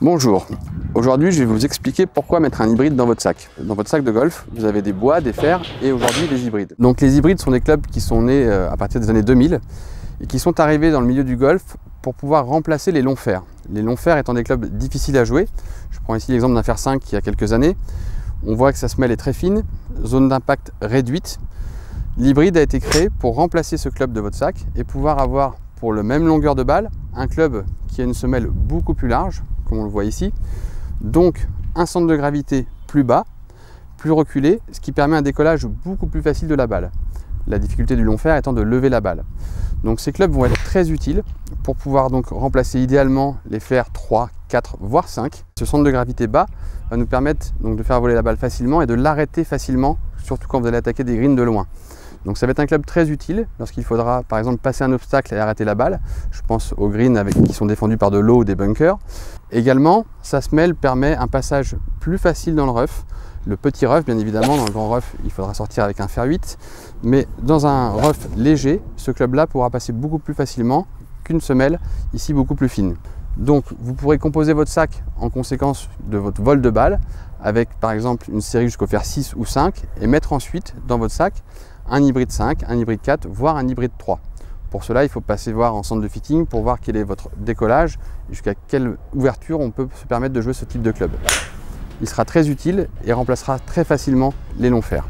Bonjour, aujourd'hui je vais vous expliquer pourquoi mettre un hybride dans votre sac. Dans votre sac de golf, vous avez des bois, des fers et aujourd'hui des hybrides. Donc les hybrides sont des clubs qui sont nés à partir des années 2000 et qui sont arrivés dans le milieu du golf pour pouvoir remplacer les longs fers. Les longs fers étant des clubs difficiles à jouer. Je prends ici l'exemple d'un fer 5 qui a quelques années. On voit que sa semelle est très fine, zone d'impact réduite. L'hybride a été créé pour remplacer ce club de votre sac et pouvoir avoir pour la même longueur de balle un club qui a une semelle beaucoup plus large, comme on le voit ici, donc un centre de gravité plus bas, plus reculé, ce qui permet un décollage beaucoup plus facile de la balle. La difficulté du long fer étant de lever la balle. Donc ces clubs vont être très utiles pour pouvoir donc remplacer idéalement les fers 3, 4, voire 5. Ce centre de gravité bas va nous permettre donc de faire voler la balle facilement et de l'arrêter facilement, surtout quand vous allez attaquer des greens de loin. Donc ça va être un club très utile lorsqu'il faudra par exemple passer un obstacle et arrêter la balle. Je pense aux greens qui sont défendus par de l'eau ou des bunkers. Également, sa semelle permet un passage plus facile dans le rough. Le petit rough, bien évidemment, dans le grand rough, il faudra sortir avec un fer 8. Mais dans un rough léger, ce club-là pourra passer beaucoup plus facilement qu'une semelle ici beaucoup plus fine. Donc vous pourrez composer votre sac en conséquence de votre vol de balle avec par exemple une série jusqu'au fer 6 ou 5 et mettre ensuite dans votre sac un hybride 5, un hybride 4, voire un hybride 3. Pour cela, il faut passer voir en centre de fitting pour voir quel est votre décollage et jusqu'à quelle ouverture on peut se permettre de jouer ce type de club. Il sera très utile et remplacera très facilement les longs fers.